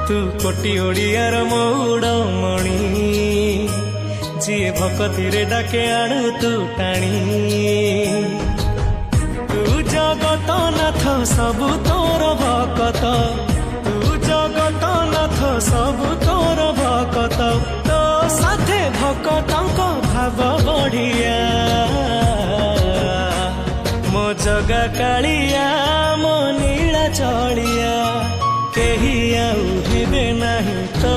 तू कोटी ओडियार मौड़मणि जी भक्ति रे डाके आणु तू टाणी तू जगत नाथ सबु तोर भकत तू जगत नाथ सबु तोर भकत तो साथे भकतंक भाव बढ़िया मो जगा कालिया मो नीला चलिया केही आउ हेबे नाही तो